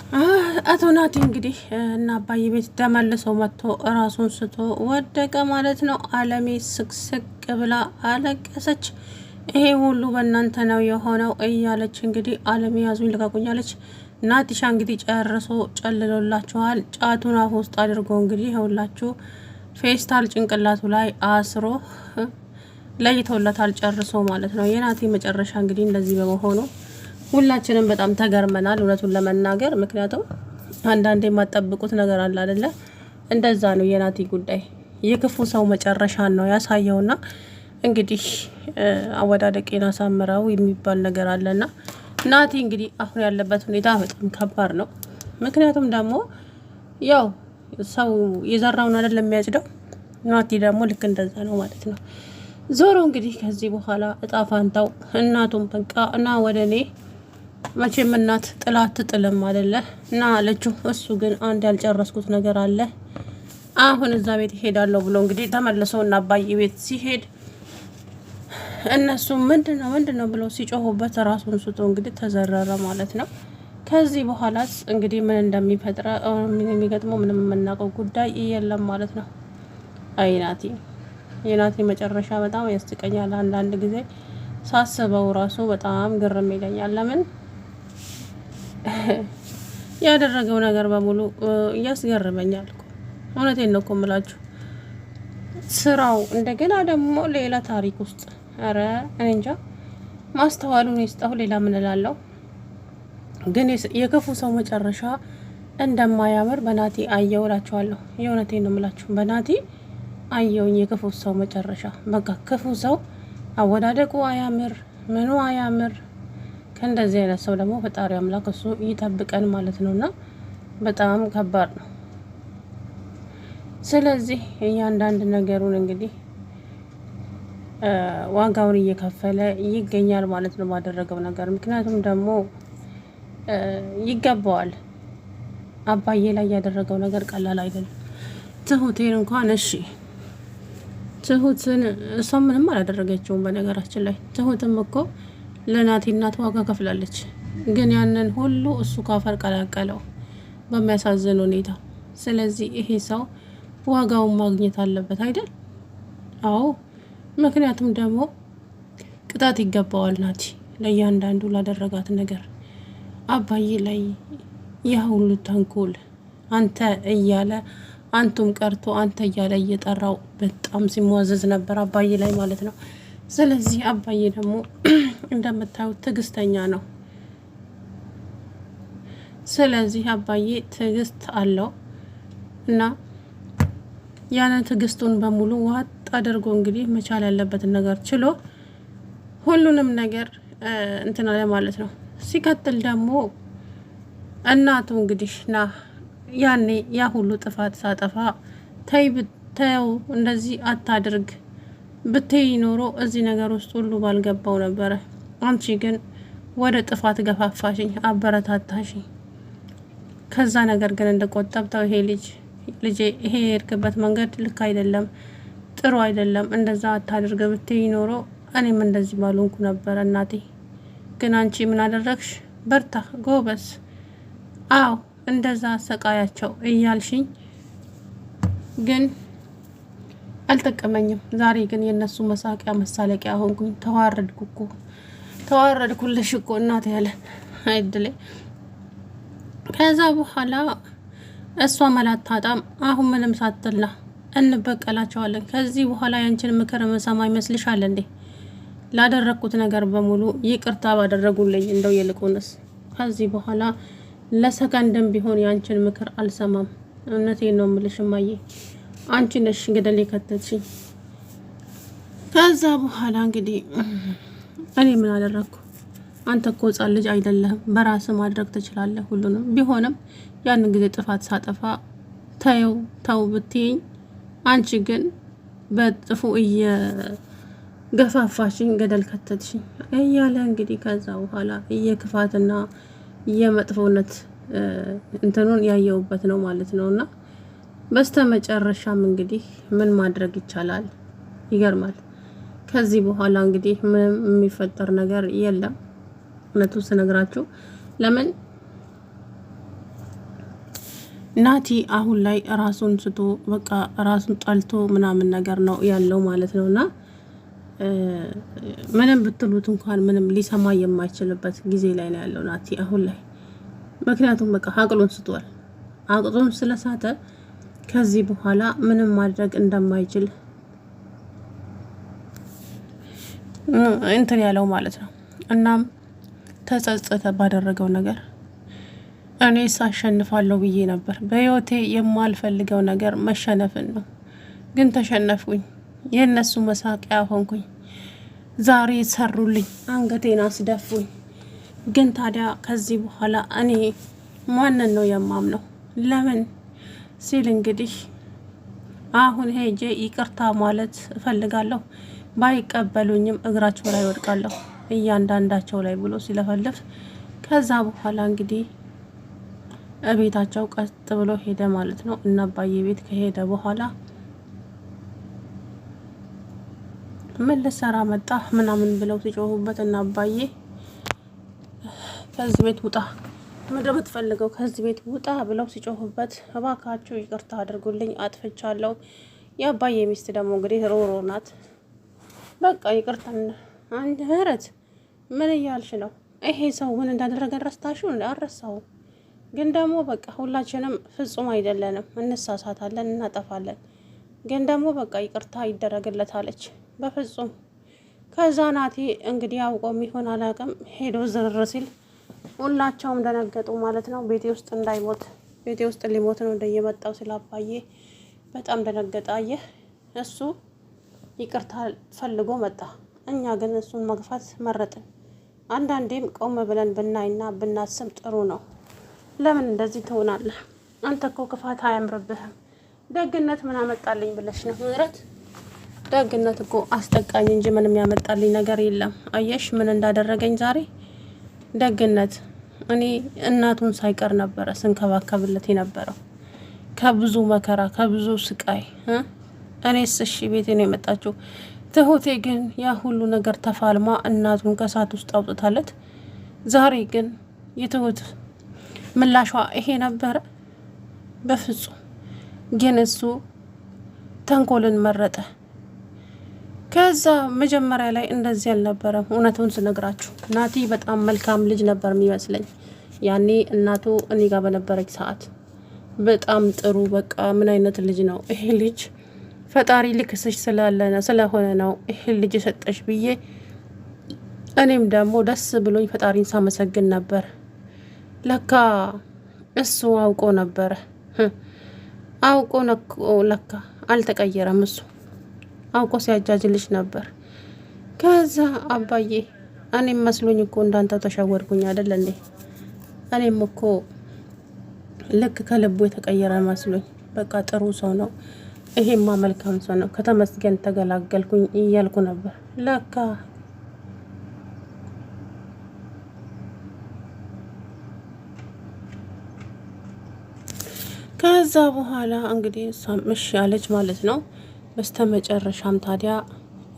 አቶ ናቲ እንግዲህ እና አባዬ ቤት ተመልሶ መጥቶ ራሱን ስቶ ወደቀ ማለት ነው። አለሜ ስቅስቅ ብላ አለቀሰች። ይሄ ሁሉ በእናንተ ነው የሆነው እያለች እንግዲህ አለሜ ያዙኝ ልቀቁኛለች። ናቲሻ እንግዲህ ጨርሶ ጨልሎላችኋል። ጫቱን አፍ ውስጥ አድርጎ እንግዲህ ይኸውላችሁ ፌስታል ጭንቅላቱ ላይ አስሮ ለይቶለታል ጨርሶ ማለት ነው። የናቲ መጨረሻ እንግዲህ እንደዚህ በመሆኑ ሁላችንም በጣም ተገርመናል፣ እውነቱን ለመናገር ምክንያቱም አንዳንዴ የማጠብቁት ነገር አለ አይደለ? እንደዛ ነው የናቲ ጉዳይ። የክፉ ሰው መጨረሻን ነው ያሳየውና እንግዲህ አወዳደቄን አሳምረው የሚባል ነገር አለና ናቲ እንግዲህ አሁን ያለበት ሁኔታ በጣም ከባድ ነው። ምክንያቱም ደግሞ ያው ሰው የዘራውን አይደለም የሚያጭደው። ናቲ ደግሞ ልክ እንደዛ ነው ማለት ነው። ዞሮ እንግዲህ ከዚህ በኋላ እጣ ፋንታው እናቱም በቃ እና ወደ እኔ መቼም እናት ጥላት ትጥልም አይደለ እና አለችው። እሱ ግን አንድ ያልጨረስኩት ነገር አለ። አሁን እዛ ቤት ይሄዳለሁ ብሎ እንግዲህ ተመልሰው እና አባዬ ቤት ሲሄድ እነሱ ምንድነው ብሎ ሲጮሁበት ራሱን ስቶ እንግዲህ ተዘረረ ማለት ነው። ከዚህ በኋላስ እንግዲህ ምን እንደሚፈጥረ የሚገጥመው ምንም የምናውቀው ጉዳይ የለም ማለት ነው። አይ ናቲ የናቲ መጨረሻ በጣም ያስቀኛል። አንዳንድ ጊዜ ሳስበው ራሱ በጣም ግርም ይለኛል። ለምን ያደረገው ነገር በሙሉ ያስገርመኛል እኮ። እውነቴን ነው እኮ የምላችሁ። ስራው እንደገና ደግሞ ሌላ ታሪክ ውስጥ አረ እኔ እንጃ። ማስተዋሉን ይስጠው። ሌላ ምን እላለሁ? ግን የክፉ ሰው መጨረሻ እንደማያምር በናቲ አየው እላችኋለሁ። የእውነቴን ነው የምላችሁ። በናቲ አየውኝ የክፉ ሰው መጨረሻ። በቃ ክፉ ሰው አወዳደቁ አያምር፣ ምኑ አያምር። ከእንደዚህ አይነት ሰው ደግሞ ፈጣሪ አምላክ እሱ ይጠብቀን ማለት ነውና በጣም ከባድ ነው። ስለዚህ እያንዳንድ ነገሩን እንግዲህ ዋጋውን እየከፈለ ይገኛል ማለት ነው ባደረገው ነገር። ምክንያቱም ደግሞ ይገባዋል። አባዬ ላይ ያደረገው ነገር ቀላል አይደለም። ትሁቴን እንኳን እሺ ትሁትን እሷ ምንም አላደረገችውም። በነገራችን ላይ ትሁትም እኮ ለናቲ እናት ዋጋ ከፍላለች። ግን ያንን ሁሉ እሱ ካፈር ቀላቀለው በሚያሳዝን ሁኔታ። ስለዚህ ይሄ ሰው ዋጋውን ማግኘት አለበት አይደል? አዎ። ምክንያቱም ደግሞ ቅጣት ይገባዋል ናቲ ለእያንዳንዱ ላደረጋት ነገር። አባዬ ላይ ያ ሁሉ ተንኮል አንተ እያለ አንቱም ቀርቶ አንተ እያለ እየጠራው በጣም ሲሟዘዝ ነበር አባዬ ላይ ማለት ነው። ስለዚህ አባዬ ደግሞ እንደምታዩት ትዕግስተኛ ነው። ስለዚህ አባዬ ትዕግስት አለው እና ያንን ትዕግስቱን በሙሉ ዋጥ አድርጎ እንግዲህ መቻል ያለበትን ነገር ችሎ ሁሉንም ነገር እንትን አለ ማለት ነው። ሲቀጥል ደግሞ እናቱ እንግዲህ ያኔ ያ ሁሉ ጥፋት ሳጠፋ ተው እንደዚህ አታድርግ ብትይ ኖሮ እዚህ ነገር ውስጥ ሁሉ ባልገባው ነበረ። አንቺ ግን ወደ ጥፋት ገፋፋሽኝ፣ አበረታታሽኝ። ከዛ ነገር ግን እንደቆጠብተው ልጄ ይሄ የሄድክበት መንገድ ልክ አይደለም፣ ጥሩ አይደለም፣ እንደዛ አታድርግ ብትይ ኖሮ እኔም እንደዚህ ባልሆንኩ ነበረ እናቴ። ግን አንቺ ምን አደረግሽ? በርታ ጎበዝ፣ አዎ እንደዛ አሰቃያቸው እያልሽኝ ግን አልጠቀመኝም። ዛሬ ግን የነሱ መሳቂያ መሳለቂያ ሆንኩኝ። ተዋረድኩልሽ እኮ እናቴ ያለ አይድሌ። ከዛ በኋላ እሷ መላታጣም አሁን ምንም ሳትላ እንበቀላቸዋለን። ከዚህ በኋላ ያንቺን ምክር መሰማ ይመስልሻል እንዴ? ላደረግኩት ነገር በሙሉ ይቅርታ ባደረጉልኝ እንደው ይልቁንስ ከዚህ በኋላ ለሰከንድም ቢሆን ያንቺን ምክር አልሰማም። እውነቴን ነው የምልሽ እማዬ፣ አንቺ ነሽ ገደል የከተትሽኝ። ከዛ በኋላ እንግዲህ እኔ ምን አደረግኩ? አንተ እኮ ሕፃን ልጅ አይደለህም፣ በራስህ ማድረግ ትችላለህ ሁሉንም። ቢሆንም ያንን ጊዜ ጥፋት ሳጠፋ ተው ብትይኝ፣ አንቺ ግን በጥፉ እየገፋፋሽኝ ገደል ከተትሽኝ እያለ እንግዲህ ከዛ በኋላ የክፋትና የመጥፎነት እንትኑን ያየውበት ነው ማለት ነውና በስተመጨረሻም እንግዲህ ምን ማድረግ ይቻላል? ይገርማል። ከዚህ በኋላ እንግዲህ ምንም የሚፈጠር ነገር የለም። እውነቱ ስነግራችሁ ለምን ናቲ አሁን ላይ ራሱን ስቶ በቃ ራሱን ጠልቶ ምናምን ነገር ነው ያለው ማለት ነውና ምንም ብትሉት እንኳን ምንም ሊሰማ የማይችልበት ጊዜ ላይ ነው ያለው ናቲ አሁን ላይ። ምክንያቱም በቃ አቅሉን ስቷል። አቅሉን ስለሳተ ከዚህ በኋላ ምንም ማድረግ እንደማይችል እንትን ያለው ማለት ነው። እናም ተጸጸተ ባደረገው ነገር። እኔስ አሸንፋለሁ ብዬ ነበር። በህይወቴ የማልፈልገው ነገር መሸነፍን ነው፣ ግን ተሸነፍኩኝ። የእነሱ መሳቂያ ሆንኩኝ። ዛሬ ሰሩልኝ፣ አንገቴን አስደፉኝ። ግን ታዲያ ከዚህ በኋላ እኔ ማንን ነው የማምነው? ለምን ሲል እንግዲህ አሁን ሄጄ ይቅርታ ማለት እፈልጋለሁ፣ ባይቀበሉኝም እግራቸው ላይ ወድቃለሁ እያንዳንዳቸው ላይ ብሎ ሲለፈልፍ ከዛ በኋላ እንግዲህ እቤታቸው ቀጥ ብሎ ሄደ ማለት ነው። እና አባዬ ቤት ከሄደ በኋላ ምን ልሰራ መጣ ምናምን ብለው ሲጮሁበት እና አባዬ ከዚህ ቤት ውጣ፣ ምንድነው የምትፈልገው? ከዚህ ቤት ውጣ ብለው ሲጮሁበት እባካችሁ ይቅርታ አድርጉልኝ አጥፍቻለሁ። የአባዬ ሚስት ደግሞ እንግዲህ ሮሮ ናት። በቃ ይቅርታ። አንድ ምህረት ምን እያልሽ ነው? ይሄ ሰው ምን እንዳደረገ ረስታሽው? አልረሳው፣ ግን ደግሞ በቃ ሁላችንም ፍጹም አይደለንም፣ እንሳሳታለን፣ እናጠፋለን። ግን ደግሞ በቃ ይቅርታ ይደረግለታለች። በፍጹም ከዛ ናቲ እንግዲህ አውቆም ይሆን አላውቅም ሄዶ ዝርር ሲል ሁላቸውም ደነገጡ ማለት ነው። ቤቴ ውስጥ እንዳይሞት ቤቴ ውስጥ ሊሞት ነው እንደየመጣው ስላባዬ በጣም ደነገጠ። አየህ እሱ ይቅርታ ፈልጎ መጣ፣ እኛ ግን እሱን መግፋት መረጥን። አንዳንዴም ቆም ብለን ብናይና ብናስብ ጥሩ ነው። ለምን እንደዚህ ትሆናለህ? አንተ እኮ ክፋት አያምርብህም። ደግነት ምን አመጣልኝ ብለሽ ነው ምህረት? ደግነት እኮ አስጠቃኝ እንጂ ምንም ያመጣልኝ ነገር የለም። አየሽ ምን እንዳደረገኝ ዛሬ? ደግነት እኔ እናቱን ሳይቀር ነበረ ስንከባከብለት የነበረው ከብዙ መከራ ከብዙ ስቃይ። እኔስ እሺ ቤቴ ነው የመጣችው። ትሁቴ ግን ያ ሁሉ ነገር ተፋልማ እናቱን ከሳት ውስጥ አውጥታለት። ዛሬ ግን የትሁት ምላሿ ይሄ ነበረ? በፍጹም። ግን እሱ ተንኮልን መረጠ። ከዛ መጀመሪያ ላይ እንደዚህ አልነበረም። እውነቱን ስነግራችሁ ናቲ በጣም መልካም ልጅ ነበር የሚመስለኝ ያኔ እናቱ እኔ ጋር በነበረች ሰዓት። በጣም ጥሩ በቃ ምን አይነት ልጅ ነው ይሄ ልጅ? ፈጣሪ ልክስሽ ስለሆነ ነው ይሄ ልጅ የሰጠሽ ብዬ እኔም ደግሞ ደስ ብሎኝ ፈጣሪን ሳመሰግን ነበር። ለካ እሱ አውቆ ነበረ። አውቆ ለካ አልተቀየረም። እሱ አውቆ ሲያጃጅልሽ ነበር። ከዛ አባዬ እኔም መስሎኝ እኮ እንዳንተ ተሸወድኩኝ አይደል እንዴ? እኔም እኮ ልክ ከልቡ የተቀየረ መስሎኝ በቃ ጥሩ ሰው ነው፣ ይሄማ መልካም ሰው ነው፣ ከተመስገን ተገላገልኩኝ እያልኩ ነበር። ለካ ከዛ በኋላ እንግዲህ እሷም እሺ ያለች ማለት ነው። በስተመጨረሻም ታዲያ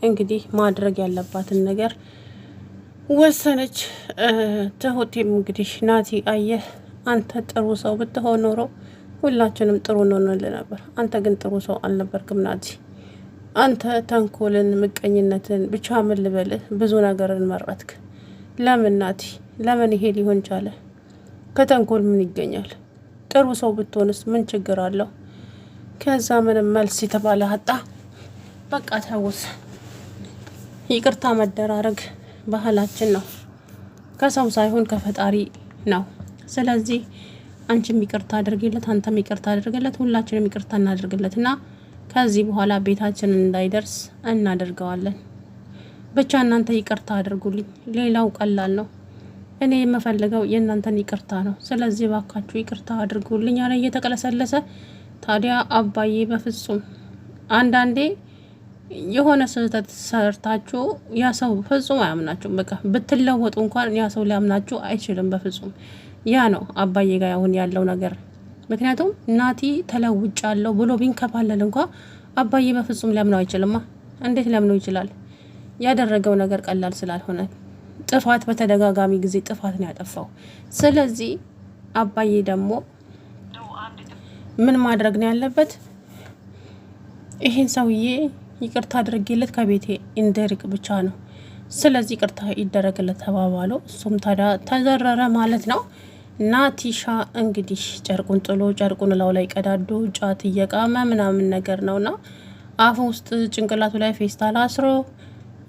እንግዲህ ማድረግ ያለባትን ነገር ወሰነች። ትሁቴም እንግዲህ ናቲ አየህ አንተ ጥሩ ሰው ብትሆን ኖሮ ሁላችንም ጥሩ እንሆንልህ ነበር። አንተ ግን ጥሩ ሰው አልነበርክም ናቲ። አንተ ተንኮልን፣ ምቀኝነትን ብቻ ምን ልበልህ ብዙ ነገርን መረጥክ። ለምን ናቲ? ለምን ይሄ ሊሆን ቻለ? ከተንኮል ምን ይገኛል? ጥሩ ሰው ብትሆንስ ምን ችግር አለው? ከዛ ምንም መልስ የተባለ አጣ። በቃ ተውስ። ይቅርታ መደራረግ ባህላችን ነው፣ ከሰው ሳይሆን ከፈጣሪ ነው። ስለዚህ አንቺም ይቅርታ አድርጊለት፣ አንተም ይቅርታ አድርግለት፣ ሁላችንም ይቅርታ እናድርግለት እና ከዚህ በኋላ ቤታችንን እንዳይደርስ እናደርገዋለን። ብቻ እናንተ ይቅርታ አድርጉልኝ፣ ሌላው ቀላል ነው። እኔ የምፈልገው የእናንተን ይቅርታ ነው። ስለዚህ ባካችሁ ይቅርታ አድርጉልኝ አለ እየተቀለሰለሰ። ታዲያ አባዬ በፍጹም አንዳንዴ የሆነ ስህተት ሰርታችሁ ያ ሰው ፍጹም አያምናችሁም። በቃ ብትለወጡ እንኳን ያ ሰው ሊያምናችሁ አይችልም በፍጹም። ያ ነው አባዬ ጋር አሁን ያለው ነገር። ምክንያቱም ናቲ ተለውጫለሁ ብሎ ቢንከባለል እንኳ አባዬ በፍጹም ሊያምነው አይችልማ። እንዴት ሊያምነው ይችላል? ያደረገው ነገር ቀላል ስላልሆነ ጥፋት በተደጋጋሚ ጊዜ ጥፋት ነው ያጠፋው። ስለዚህ አባዬ ደግሞ ምን ማድረግ ነው ያለበት? ይሄን ሰውዬ ይቅርታ አድርጌለት ከቤቴ እንዲርቅ ብቻ ነው። ስለዚህ ይቅርታ ይደረግለት ተባባሉ። እሱም ታዲያ ተዘረረ ማለት ነው። ናቲሻ እንግዲህ ጨርቁን ጥሎ ጨርቁን ላው ላይ ቀዳዶ ጫት እየቃመ ምናምን ነገር ነውና አፉ ውስጥ ጭንቅላቱ ላይ ፌስታል አስሮ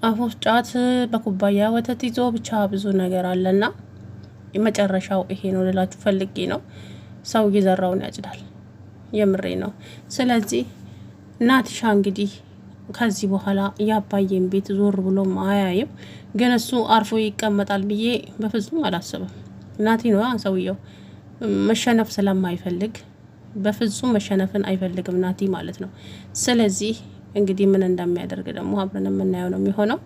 አፉ ውስጥ ጫት በኩባያ ወተት ይዞ ብቻ ብዙ ነገር አለና የመጨረሻው ይሄ ነው ልላችሁ ፈልጌ ነው። ሰው እየዘራውን ያጭዳል። የምሬ ነው። ስለዚህ ናቲሻ እንግዲህ ከዚህ በኋላ የአባዬን ቤት ዞር ብሎም አያይም። ግን እሱ አርፎ ይቀመጣል ብዬ በፍጹም አላስብም። ናቲ ነው ሰውየው መሸነፍ ስለማይፈልግ በፍጹም መሸነፍን አይፈልግም ናቲ ማለት ነው። ስለዚህ እንግዲህ ምን እንደሚያደርግ ደግሞ አብረን የምናየው ነው የሚሆነው።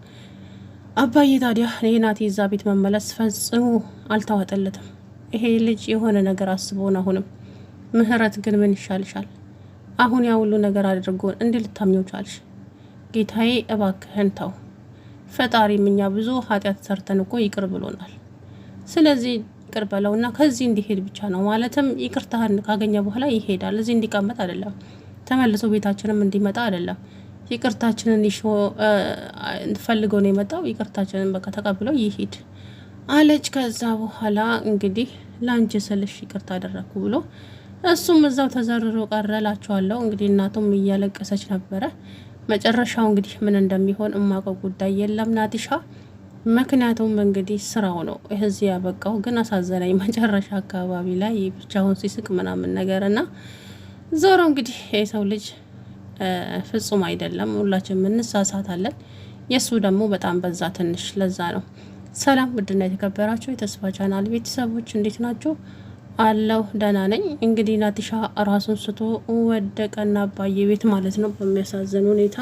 አባዬ ታዲያ ይሄ ናቲ እዛ ቤት መመለስ ፈጽሞ አልተዋጠለትም። ይሄ ልጅ የሆነ ነገር አስቦን አሁንም ምህረት ግን ምን ይሻልሻል? አሁን ያ ሁሉ ነገር አድርጎን እንዴት ልታምኚው ቻልሽ? ጌታዬ እባክህን ተው። ፈጣሪም እኛ ብዙ ኃጢአት ሰርተን እኮ ይቅር ብሎናል። ስለዚህ ይቅር በለውና ከዚህ እንዲሄድ ብቻ ነው። ማለትም ይቅርታህን ካገኘ በኋላ ይሄዳል። እዚህ እንዲቀመጥ አይደለም፣ ተመልሶ ቤታችንም እንዲመጣ አይደለም። ይቅርታችንን ፈልገው ነው የመጣው። ይቅርታችንን በቃ ተቀብለው ይሄድ አለች። ከዛ በኋላ እንግዲህ ላንቺ ስልሽ ይቅርታ አደረኩ ብሎ እሱም እዛው ተዘርሮ ቀረላቸዋለሁ። እንግዲህ እናቱም እያለቀሰች ነበረ። መጨረሻው እንግዲህ ምን እንደሚሆን እማቀው ጉዳይ የለም ናቲሻ። ምክንያቱም እንግዲህ ስራው ነው እዚህ ያበቃው። ግን አሳዘነኝ መጨረሻ አካባቢ ላይ ብቻውን ሲስቅ ምናምን ነገርና ዞሮ እንግዲህ የሰው ልጅ ፍጹም አይደለም። ሁላችንም እንሳሳታለን። የሱ ደግሞ በጣም በዛ ትንሽ። ለዛ ነው። ሰላም ውድና የተከበራችሁ የተስፋ ቻናል ቤተሰቦች እንዴት ናችሁ? አለው ደህና ነኝ። እንግዲህ ናቲሻ ራሱን ስቶ ወደቀና አባዬ ቤት ማለት ነው በሚያሳዝን ሁኔታ